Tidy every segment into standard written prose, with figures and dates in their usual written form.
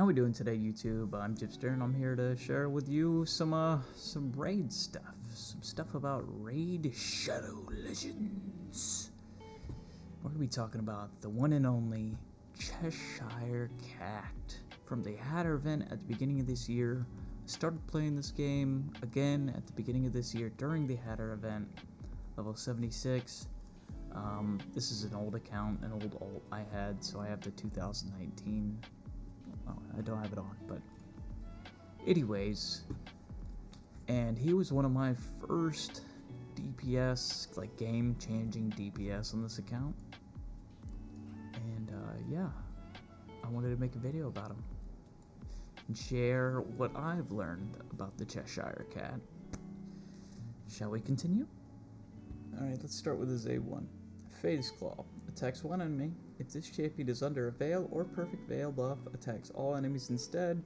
How we doing today, YouTube? I'm Jipster, and I'm here to share with you some raid stuff. Some stuff about Raid Shadow Legends. We're gonna be talking about the one and only Cheshire Cat from the Hatter event at the beginning of this year. I started playing this game again at the beginning of this year during the Hatter event, level 76. This is an old account, an old alt I had, so I have the 2019. Oh, I don't have it on, but anyways, and he was one of my first DPS, like game-changing DPS on this account, and yeah, I wanted to make a video about him and share what I've learned about the Cheshire Cat. Shall we continue? Alright, let's start with his A1. Phase Claw. Attacks one enemy. If this champion is under a Veil or Perfect Veil buff, attacks all enemies instead.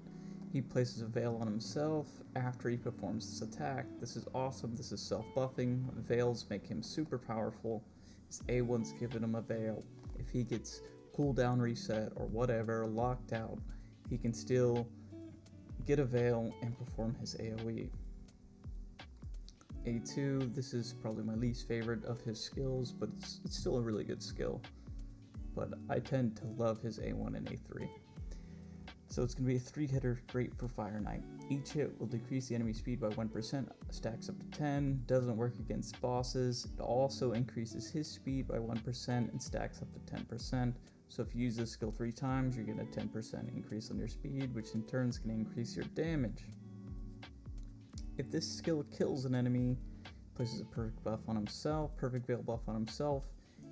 He places a Veil on himself after he performs this attack. This is awesome. This is self-buffing. Veils make him super powerful. His A1's giving him a Veil. If he gets cooldown reset or whatever, locked out, he can still get a Veil and perform his AoE. A2, this is probably my least favorite of his skills, but it's still a really good skill. But I tend to love his A1 and A3. So it's going to be a 3-hitter, great for Fire Knight. Each hit will decrease the enemy speed by 1%, stacks up to 10, doesn't work against bosses. It also increases his speed by 1% and stacks up to 10%. So if you use this skill 3 times, you're getting a 10% increase on your speed, which in turn is going to increase your damage. If this skill kills an enemy, places a perfect buff on himself, perfect veil buff on himself,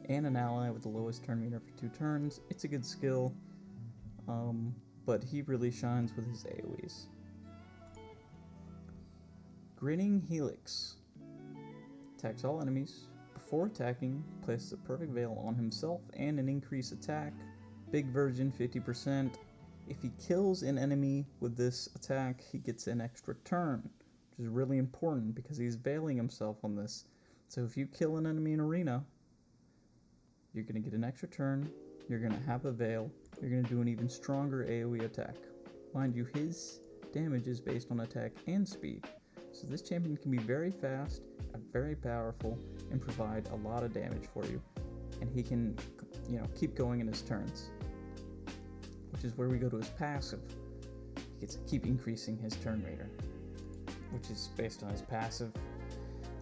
and an ally with the lowest turn meter for 2 turns, it's a good skill, but he really shines with his AoEs. Grinning Helix. Attacks all enemies. Before attacking, places a perfect veil on himself and an increased attack. Big version 50%. If he kills an enemy with this attack, he gets an extra turn, which is really important because he's veiling himself on this. So if you kill an enemy in arena, you're going to get an extra turn, you're going to have a veil, you're going to do an even stronger AoE attack. Mind you, his damage is based on attack and speed. So this champion can be very fast and very powerful and provide a lot of damage for you. And he can, keep going in his turns, which is where we go to his passive. He gets to keep increasing his turn meter, which is based on his passive.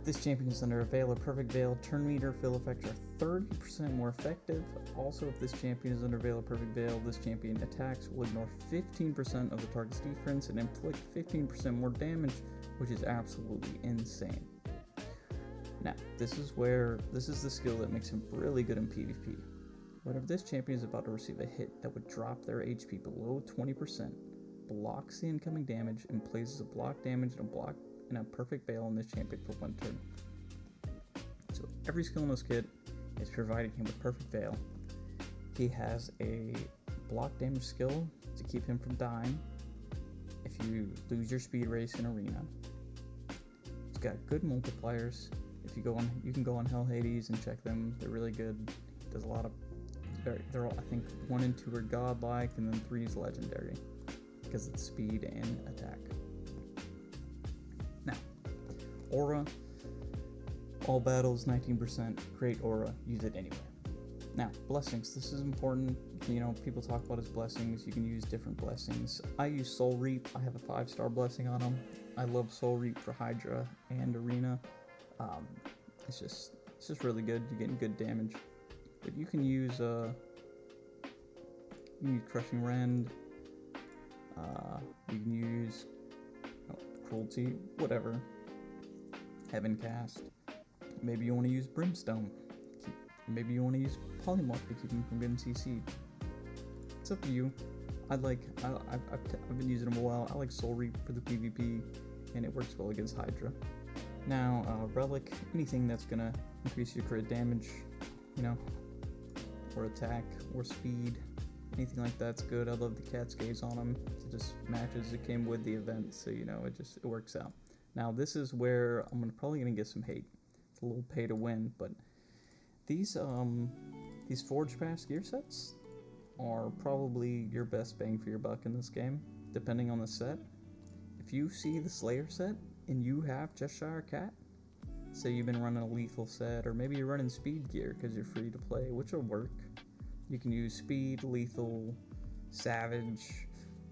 If this champion is under a Veil or Perfect Veil, turn meter fill effects are 30% more effective. Also, if this champion is under Veil or Perfect Veil, this champion attacks will ignore 15% of the target's defense and inflict 15% more damage, which is absolutely insane. Now, this is the skill that makes him really good in PvP. Whenever this champion is about to receive a hit that would drop their HP below 20%, blocks the incoming damage and places a block damage and a perfect veil on this champion for 1 turn. So every skill in this kit is providing him with perfect veil. He has a block damage skill to keep him from dying if you lose your speed race in arena. He's got good multipliers. If you can go on Hell Hades and check them. They're really good. Does a lot of. They're all, I think 1 and 2 are godlike, and then 3 is legendary, because it's speed and attack. Now, aura, all battles 19%, great aura, use it anywhere. Now, blessings, this is important. People talk about his blessings. You can use different blessings. I use Soul Reap. I have a 5-star blessing on him. I love Soul Reap for Hydra and Arena. It's just really good. You're getting good damage. But you can use Crushing Rend. You can use Cruelty, whatever. Heaven Cast. Maybe you want to use Brimstone. Maybe you want to use Polymorph to keep him from getting CC'd. It's up to you. I've been using them a while. I like Soul Reap for the PvP, and it works well against Hydra. Now, Relic, anything that's gonna increase your crit damage, or attack, or speed. Anything like that's good. I love the cat's gaze on them. It just matches. It came with the event, so it works out. Now this is where I'm probably gonna get some hate. It's a little pay to win, but these Forge Pass gear sets, are probably your best bang for your buck in this game, depending on the set. If you see the Slayer set and you have Cheshire Cat, say you've been running a lethal set, or maybe you're running speed gear because you're free to play, which will work. You can use speed, lethal, savage,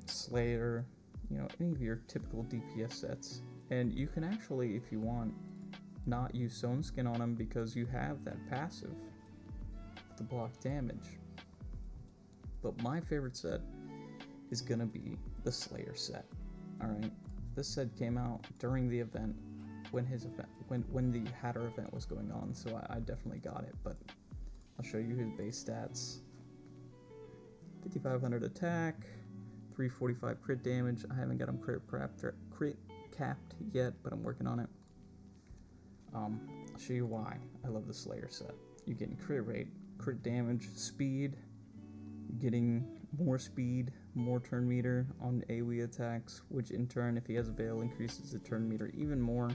Slayer, you know, any of your typical DPS sets. And you can actually, if you want, not use Sewn Skin on them because you have that passive to block damage. But my favorite set is gonna be the Slayer set. Alright, this set came out during the event when the Hatter event was going on, so I definitely got it, but I'll show you his base stats. 5500 attack, 345 crit damage. I haven't got him crit capped yet, but I'm working on it. I'll show you why I love the Slayer set. You're getting crit rate, crit damage, speed, getting more speed, more turn meter on AoE attacks, which in turn, if he has a Veil, increases the turn meter even more.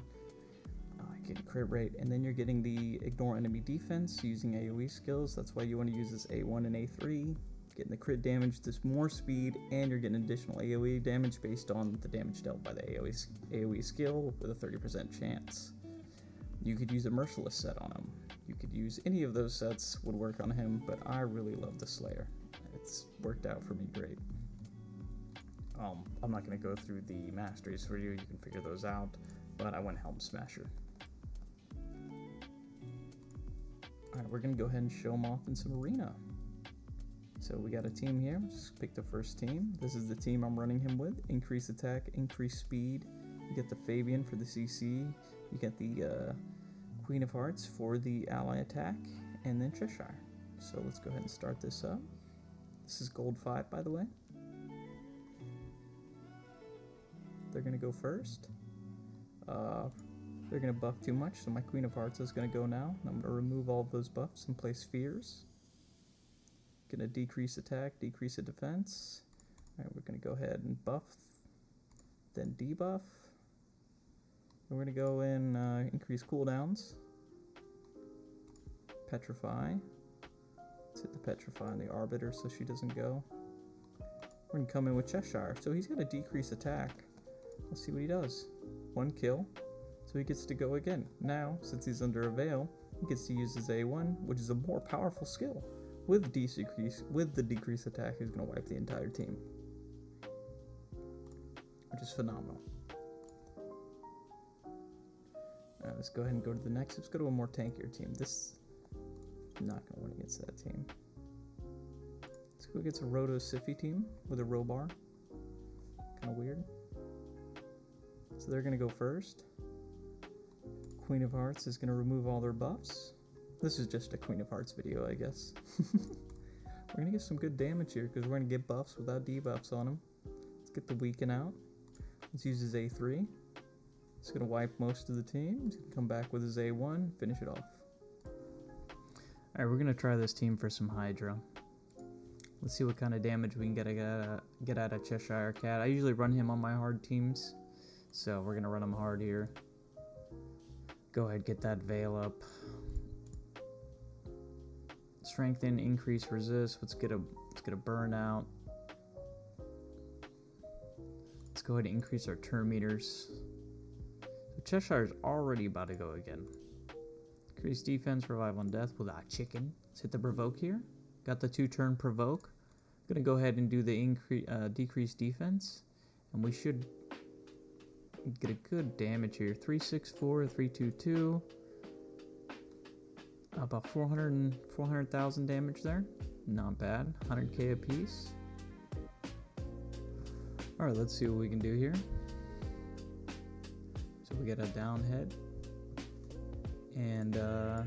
Getting crit rate, and then you're getting the ignore enemy defense using AoE skills. That's why you want to use this A1 and A3. Getting the crit damage, this more speed, and you're getting additional AoE damage based on the damage dealt by the AoE skill with a 30% chance. You could use a Merciless set on him. You could use any of those sets, would work on him, but I really love the Slayer. It's worked out for me great. I'm not going to go through the masteries for you, you can figure those out, but I went Helm Smasher. Alright, we're going to go ahead and show them off in some arena. So we got a team here, just pick the first team. This is the team I'm running him with. Increase attack, increase speed. You get the Fabian for the CC. You get the Queen of Hearts for the ally attack, and then Cheshire. So let's go ahead and start this up. This is Gold 5, by the way. They're going to go first. They're going to buff too much, so my Queen of Hearts is going to go now. I'm going to remove all of those buffs and place Fears. Going to decrease attack, decrease the defense. Alright, we're going to go ahead and buff, then debuff. We're going to go in increase cooldowns. Petrify. Let's hit the Petrify on the Arbiter so she doesn't go. We're going to come in with Cheshire. So he's got a decrease attack. Let's see what he does. 1 kill. So he gets to go again. Now, since he's under a Veil, he gets to use his A1, which is a more powerful skill. With the decrease attack, he's going to wipe the entire team. Which is phenomenal. Alright, let's go ahead and go to the next. Let's go to a more tankier team. This is not going to win against that team. Let's go against a Roto Siffy team with a Robar. Kind of weird. So they're going to go first. Queen of Hearts is going to remove all their buffs. This is just a Queen of Hearts video, I guess. We're going to get some good damage here because we're going to get buffs without debuffs on him. Let's get the Weaken out. Let's use his A3. He's going to wipe most of the team. He's going to come back with his A1, finish it off. Alright, we're going to try this team for some Hydra. Let's see what kind of damage we can get out of Cheshire Cat. I usually run him on my hard teams, so we're going to run him hard here. Go ahead, get that Veil up. Strengthen, increase resist. Let's get a burnout. Let's go ahead and increase our turn meters. So Cheshire's already about to go again. Increase defense, revive on death with a chicken. Let's hit the provoke here. Got the 2-turn provoke. Gonna go ahead and do the decrease defense, and we should get a good damage here. 364, 322. About 400,000 damage there. Not bad. 100k apiece. Alright, let's see what we can do here. So we get a down head. And we're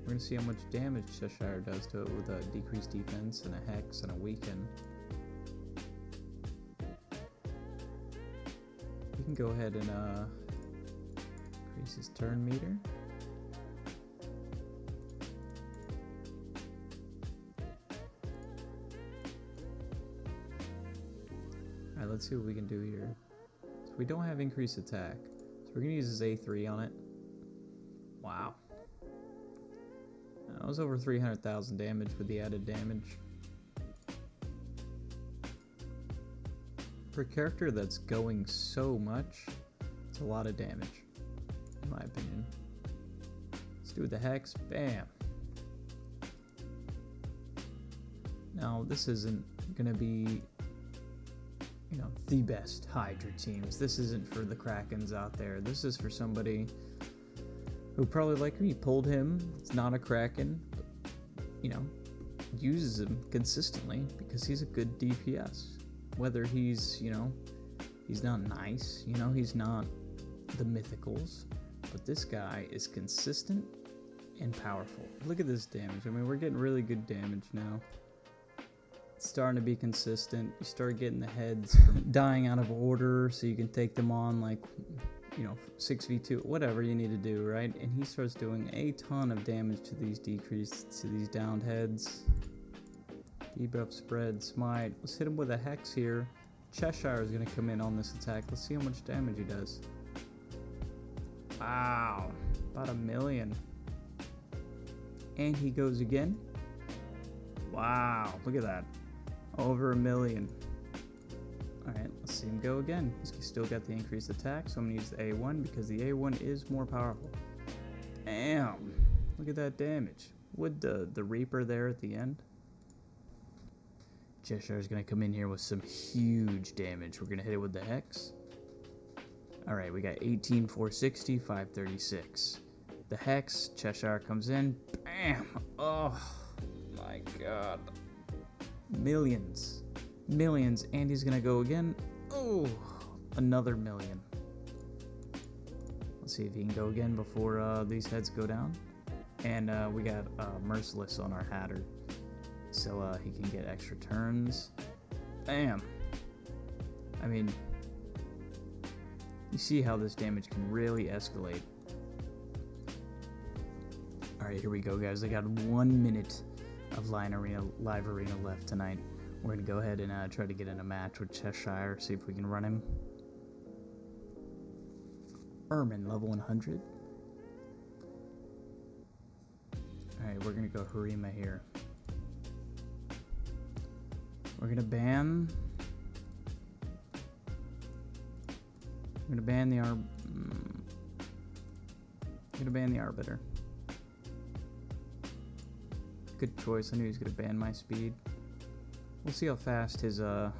going to see how much damage Cheshire does to it with a decreased defense and a Hex and a Weaken. We can go ahead and increase his turn meter. Alright, let's see what we can do here. So we don't have increased attack, so we're going to use his A3 on it. Wow. That was over 300,000 damage with the added damage. For a character that's going so much, it's a lot of damage, in my opinion. Let's do the Hex. Bam. Now, this isn't going to be, you know, the best Hydra teams. This isn't for the Krakens out there. This is for somebody who probably like me, pulled him. It's not a Kraken, but, you know, uses him consistently because he's a good DPS. Whether he's, you know, he's not nice, you know, he's not the mythicals, but this guy is consistent and powerful. Look at this damage. I mean, we're getting really good damage now. It's starting to be consistent. You start getting the heads from dying out of order so you can take them on, like, you know, 6v2, whatever you need to do, right? And he starts doing a ton of damage to these downed heads. Debuff, spread, smite. Let's hit him with a Hex here. Cheshire is going to come in on this attack. Let's see how much damage he does. Wow. About 1 million. And he goes again. Wow. Look at that. Over 1 million. Alright, let's see him go again. He's still got the increased attack, so I'm going to use the A1 because the A1 is more powerful. Damn. Look at that damage. With the Reaper there at the end. Cheshire is going to come in here with some huge damage. We're going to hit it with the Hex. Alright, we got 18, 460, 536. The Hex, Cheshire comes in. Bam! Oh my god. Millions. Millions. And he's going to go again. Oh, another 1 million. Let's see if he can go again before these heads go down. And we got Merciless on our Hatter. So he can get extra turns. Bam! I mean, you see how this damage can really escalate. Alright, here we go, guys. I got 1 minute of live arena left tonight. We're going to go ahead and try to get in a match with Cheshire, see if we can run him. Ermin, level 100. Alright, we're going to go Harima here. We're gonna ban. I'm gonna ban the Arbiter. Good choice. I knew he was gonna ban my speed. We'll see how fast his Armons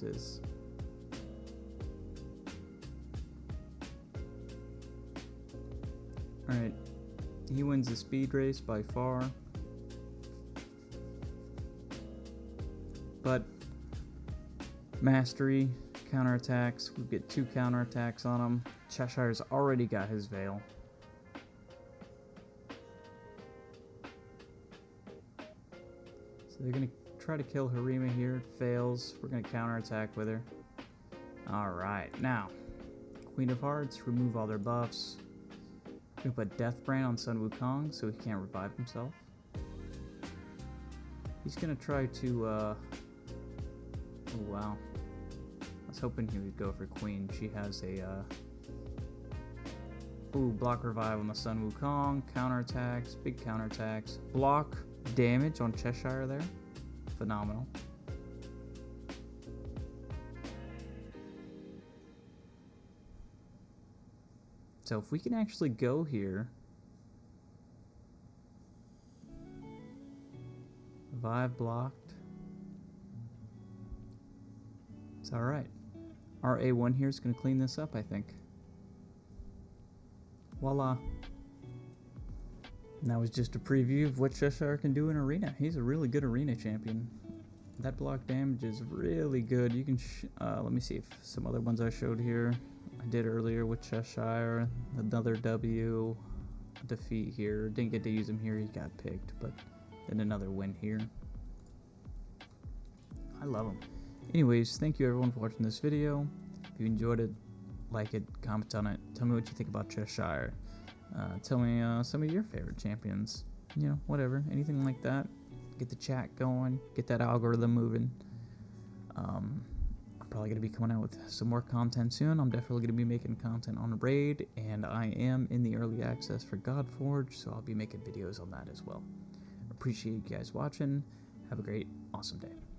is. All right, he wins the speed race by far. But mastery, counterattacks, we get 2 counterattacks on him. Cheshire's already got his Veil. So they're going to try to kill Harima here. It fails. We're going to counterattack with her. Alright, now, Queen of Hearts, remove all their buffs. We're going to put Death Brand on Sun Wukong so he can't revive himself. He's going to try to, oh wow. I was hoping he would go for Queen. She has a, block revive on the Sun Wukong, counterattacks, big counterattacks, block damage on Cheshire there. Phenomenal. So if we can actually go here, revive blocked. It's alright. Our A1 here is going to clean this up, I think. Voila. And that was just a preview of what Cheshire can do in Arena. He's a really good Arena champion. That block damage is really good. You can, let me see if some other ones I showed here. I did earlier with Cheshire. Another W defeat here. Didn't get to use him here. He got picked, but then another win here. I love him. Anyways, thank you everyone for watching this video. If you enjoyed it, like it, comment on it. Tell me what you think about Cheshire. Tell me some of your favorite champions. You know, whatever, anything like that. Get the chat going, get that algorithm moving. I'm probably going to be coming out with some more content soon. I'm definitely going to be making content on Raid, and I am in the early access for Godforge, so I'll be making videos on that as well. Appreciate you guys watching. Have a great, awesome day.